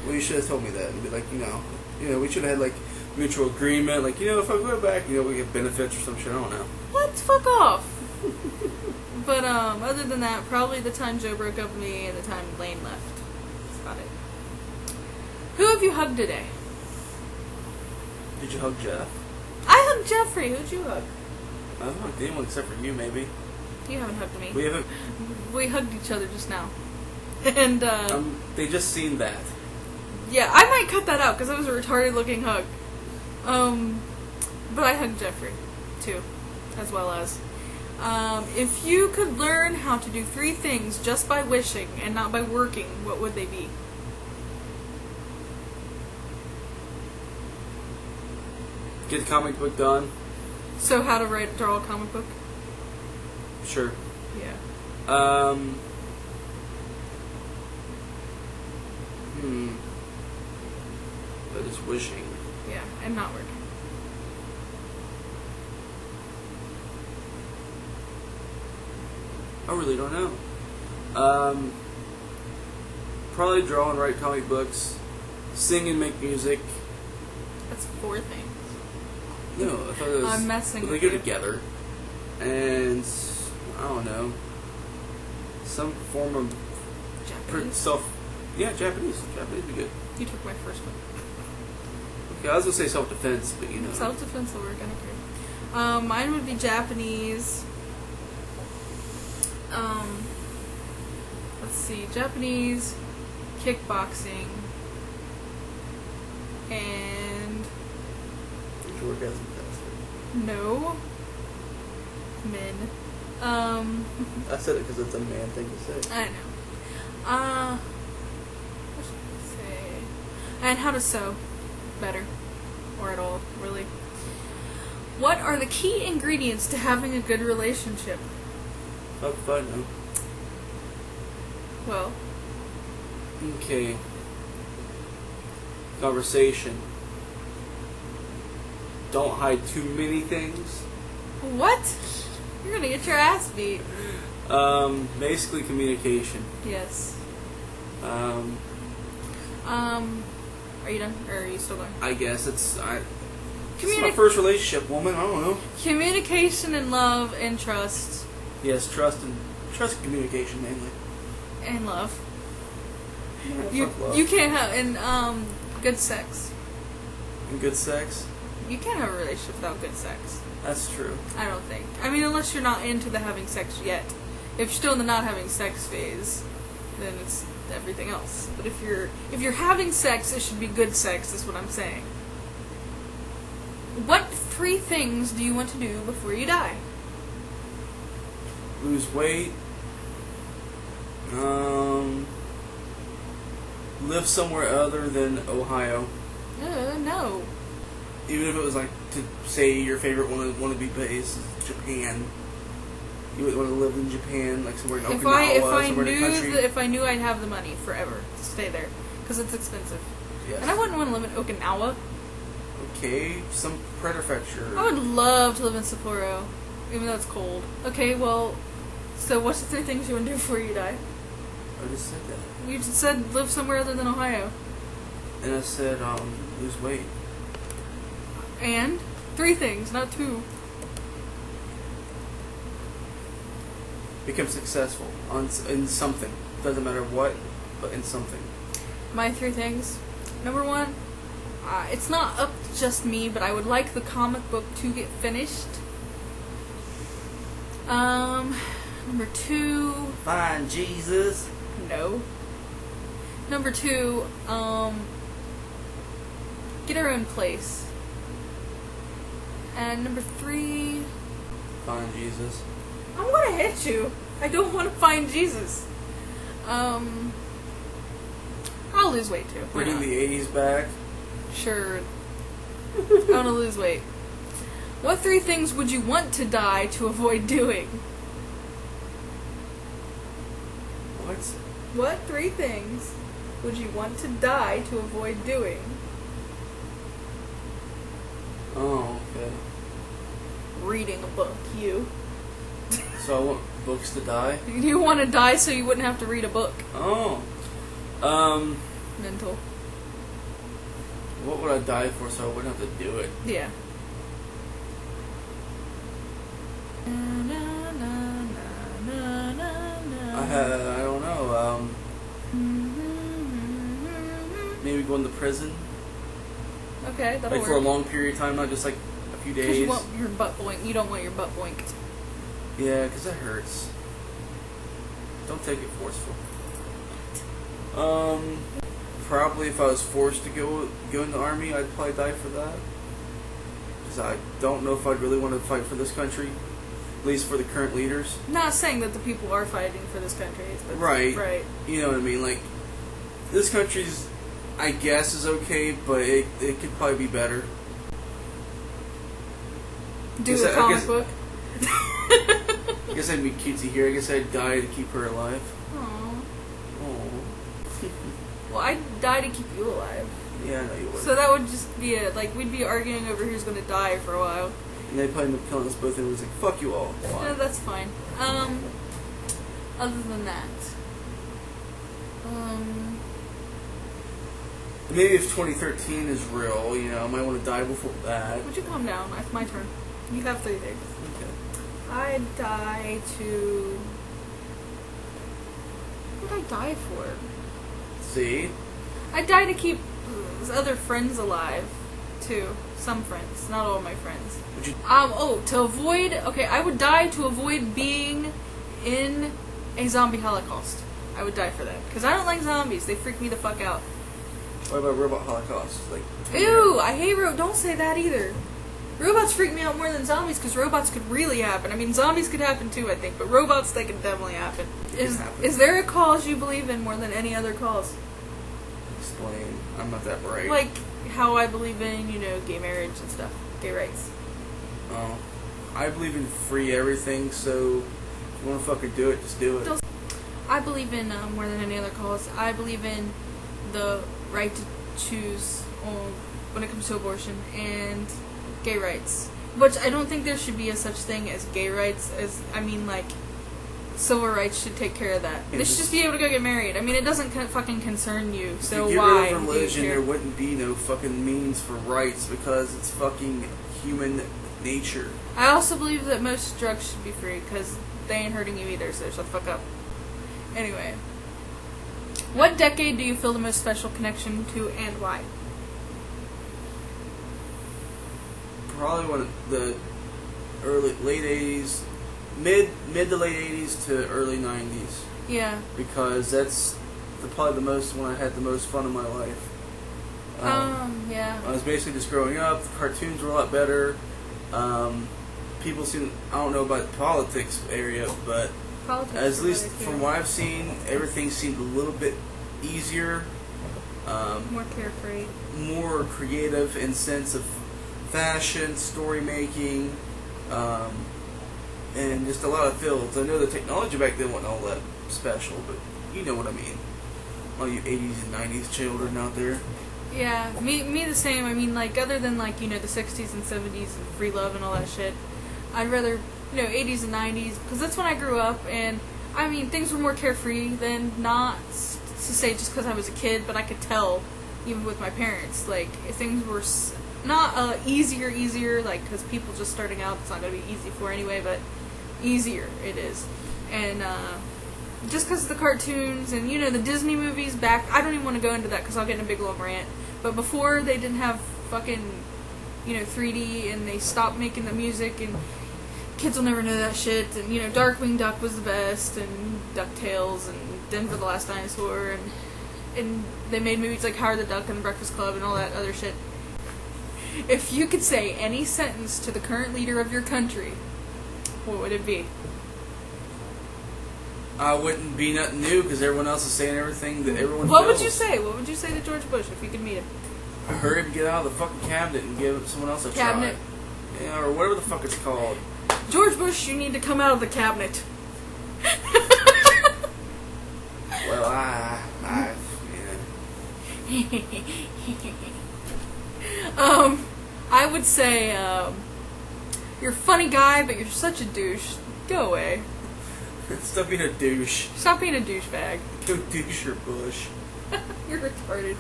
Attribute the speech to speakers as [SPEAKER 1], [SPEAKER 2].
[SPEAKER 1] Well, you should have told me that. And be like, we should have had, like, mutual agreement. Like, if I go back, we get benefits or some shit. I don't know.
[SPEAKER 2] What? Fuck off. But, other than that, probably the time Joe broke up with me and the time Lane left. That's about it. Who have you hugged today?
[SPEAKER 1] Did you hug Jeff?
[SPEAKER 2] I hugged Jeffrey. Who'd you hug?
[SPEAKER 1] I haven't hugged anyone except for you, maybe.
[SPEAKER 2] You haven't hugged me.
[SPEAKER 1] We haven't.
[SPEAKER 2] We hugged each other just now. And,
[SPEAKER 1] they just seen that.
[SPEAKER 2] Yeah, I might cut that out because it was a retarded looking hug. But I hugged Jeffrey, too. As well as. If you could learn how to do 3 things just by wishing and not by working, what would they be?
[SPEAKER 1] Get the comic book done.
[SPEAKER 2] So how to draw a comic book?
[SPEAKER 1] Sure.
[SPEAKER 2] Yeah.
[SPEAKER 1] That is wishing.
[SPEAKER 2] Yeah, and not working.
[SPEAKER 1] I really don't know. Probably draw and write comic books, sing and make music.
[SPEAKER 2] That's 4 things.
[SPEAKER 1] No, I thought it was.
[SPEAKER 2] I'm messing
[SPEAKER 1] they
[SPEAKER 2] with
[SPEAKER 1] go
[SPEAKER 2] you.
[SPEAKER 1] together, and I don't know, some form of
[SPEAKER 2] Japanese?
[SPEAKER 1] Yeah, Japanese. Japanese would be good.
[SPEAKER 2] You took my first one.
[SPEAKER 1] Okay, I was gonna say self-defense, but
[SPEAKER 2] Self-defense will work, I don't care. Mine would be Japanese. Let's see, Japanese, kickboxing, and
[SPEAKER 1] orgasm test.
[SPEAKER 2] no, men.
[SPEAKER 1] I said it because it's a man thing to say.
[SPEAKER 2] I know. What should I say? And how to sew better, or at all, really. What are the key ingredients to having a good relationship?
[SPEAKER 1] Fuck if I know.
[SPEAKER 2] Well,
[SPEAKER 1] okay. Conversation. Don't hide too many things.
[SPEAKER 2] what? You're gonna get your ass beat.
[SPEAKER 1] Basically communication.
[SPEAKER 2] Yes.
[SPEAKER 1] Are
[SPEAKER 2] you done? Or are you still going?
[SPEAKER 1] I guess it's my first relationship, woman. I don't know.
[SPEAKER 2] Communication and love and trust.
[SPEAKER 1] Yes, trust and communication mainly.
[SPEAKER 2] And love.
[SPEAKER 1] Yeah, fuck love.
[SPEAKER 2] You can't have good sex.
[SPEAKER 1] And good sex.
[SPEAKER 2] You can't have a relationship without good sex.
[SPEAKER 1] That's true.
[SPEAKER 2] I don't think. I mean, unless you're not into the having sex yet. If you're still in the not having sex phase, then it's everything else. But if you're having sex, it should be good sex. Is what I'm saying. What 3 things do you want to do before you die?
[SPEAKER 1] Lose weight. Live somewhere other than Ohio.
[SPEAKER 2] No.
[SPEAKER 1] Even if it was like to say your favorite want to be place is Japan. You would want to live in Japan, like somewhere in Okinawa, somewhere in the country.
[SPEAKER 2] If I knew I'd have the money forever to stay there, because it's expensive.
[SPEAKER 1] Yes.
[SPEAKER 2] And I wouldn't want to live in Okinawa.
[SPEAKER 1] Okay, some prefecture.
[SPEAKER 2] I would love to live in Sapporo, even though it's cold. Okay, well, so what's the 3 things you want to do before you die?
[SPEAKER 1] I just said that.
[SPEAKER 2] You just said live somewhere other than Ohio.
[SPEAKER 1] And I said, lose weight.
[SPEAKER 2] And 3 things, not 2.
[SPEAKER 1] Become successful in something. Doesn't matter what, but in something.
[SPEAKER 2] My 3 things. Number 1, it's not up to just me, but I would like the comic book to get finished. Number 2...
[SPEAKER 1] Find Jesus.
[SPEAKER 2] No. Number 2, get our own place. And number 3...
[SPEAKER 1] Find Jesus.
[SPEAKER 2] I'm gonna hit you. I don't want to find Jesus. I'll lose weight too.
[SPEAKER 1] Bringing the 80s back.
[SPEAKER 2] Sure. I want to lose weight. What 3 things would you want to die to avoid doing?
[SPEAKER 1] What?
[SPEAKER 2] What 3 things would you want to die to avoid doing?
[SPEAKER 1] Oh, okay.
[SPEAKER 2] Reading a book, you.
[SPEAKER 1] So I want books to die?
[SPEAKER 2] You want to die so you wouldn't have to read a book.
[SPEAKER 1] Oh.
[SPEAKER 2] Mental.
[SPEAKER 1] What would I die for so I wouldn't have to do it?
[SPEAKER 2] Yeah.
[SPEAKER 1] I don't know. Maybe going to prison.
[SPEAKER 2] Okay, that'll
[SPEAKER 1] like
[SPEAKER 2] work.
[SPEAKER 1] for a long period of time, not just like a few days.
[SPEAKER 2] Because you want your butt boinked. You don't want your butt boinked.
[SPEAKER 1] Yeah, because that hurts. Don't take it forceful. Probably if I was forced to go in the army, I'd probably die for that. Because I don't know if I'd really want to fight for this country. At least for the current leaders.
[SPEAKER 2] Not saying that the people are fighting for this country. But
[SPEAKER 1] right.
[SPEAKER 2] Right.
[SPEAKER 1] You know what I mean? Like, this country's, I guess, is okay, but it could probably be better.
[SPEAKER 2] Do a comic book?
[SPEAKER 1] I guess I'd be cutesy here. I guess I'd die to keep her alive.
[SPEAKER 2] Aww.
[SPEAKER 1] Oh.
[SPEAKER 2] Well, I'd die to keep you alive.
[SPEAKER 1] Yeah, I know you would.
[SPEAKER 2] So that would just be we'd be arguing over who's going to die for a while.
[SPEAKER 1] And they'd probably end up killing us both and it was like, fuck you all. Fine.
[SPEAKER 2] No, that's fine. Other than that.
[SPEAKER 1] Maybe if 2013 is real, you know, I might want to die before that.
[SPEAKER 2] Would you calm down? It's my turn. You have 3 days.
[SPEAKER 1] Okay.
[SPEAKER 2] I'd die to... What would I die for?
[SPEAKER 1] See?
[SPEAKER 2] I'd die to keep other friends alive, too. Some friends. Not all my friends.
[SPEAKER 1] Would you...
[SPEAKER 2] to avoid... Okay, I would die to avoid being in a zombie holocaust. I would die for that. Because I don't like zombies. They freak me the fuck out.
[SPEAKER 1] What about robot holocaust? Like,
[SPEAKER 2] ew, I hate don't say that either. Robots freak me out more than zombies because robots could really happen. I mean, zombies could happen too, I think, but robots, they could definitely happen. Is there a cause you believe in more than any other cause?
[SPEAKER 1] Explain. I'm not that bright.
[SPEAKER 2] Like how I believe in, gay marriage and stuff. Gay rights.
[SPEAKER 1] Oh. I believe in free everything, so if you want to fucking do it, just do it.
[SPEAKER 2] I believe in, more than any other cause, I believe in the right to choose when it comes to abortion and gay rights. Which I don't think there should be a such thing as gay rights, civil rights should take care of that. They should just be able to go get married. I mean, it doesn't fucking concern you, so
[SPEAKER 1] if you
[SPEAKER 2] why?
[SPEAKER 1] get rid of religion, there wouldn't be no fucking means for rights because it's fucking human nature.
[SPEAKER 2] I also believe that most drugs should be free because they ain't hurting you either, so shut the fuck up. Anyway. What decade do you feel the most special connection to and why?
[SPEAKER 1] Probably one of the late 80s, mid to late 80s to early 90s.
[SPEAKER 2] Yeah.
[SPEAKER 1] Because that's probably the most when I had the most fun in my life.
[SPEAKER 2] Yeah.
[SPEAKER 1] I was basically just growing up. The cartoons were a lot better. People seem, I don't know about the politics area, but
[SPEAKER 2] politics
[SPEAKER 1] at least from what I've seen, everything seemed a little bit easier.
[SPEAKER 2] More carefree.
[SPEAKER 1] More creative in sense of fashion, story making, and just a lot of fields. I know the technology back then wasn't all that special, but you know what I mean. All you 80s and 90s children out there.
[SPEAKER 2] Yeah, me the same. I mean, other than, the 60s and 70s and free love and all that shit, I'd rather, 80s and 90s, because that's when I grew up, and, I mean, things were more carefree then, not to say just because I was a kid, but I could tell, even with my parents, things were not easier, because people just starting out, it's not going to be easy for anyway, but easier it is. And, just because of the cartoons and, the Disney movies back, I don't even want to go into that because I'll get in a big long rant, but before they didn't have fucking, 3D and they stopped making the music and kids will never know that shit, and, Darkwing Duck was the best, and DuckTales, and Denver the Last Dinosaur, and they made movies like Howard the Duck and The Breakfast Club and all that other shit. If you could say any sentence to the current leader of your country, what would it be?
[SPEAKER 1] I wouldn't be nothing new because everyone else is saying everything that everyone
[SPEAKER 2] What
[SPEAKER 1] feels.
[SPEAKER 2] would you say? What would you say to George Bush if you could meet him?
[SPEAKER 1] Hurry up and get out of the fucking cabinet and give someone else a
[SPEAKER 2] cabinet.
[SPEAKER 1] Try. Yeah, or whatever the fuck it's called.
[SPEAKER 2] George Bush, you need to come out of the cabinet.
[SPEAKER 1] Well,
[SPEAKER 2] I would say, you're a funny guy, but you're such a douche. Go away.
[SPEAKER 1] Stop being a douche.
[SPEAKER 2] Stop being a douchebag.
[SPEAKER 1] Go douche your bush.
[SPEAKER 2] You're retarded.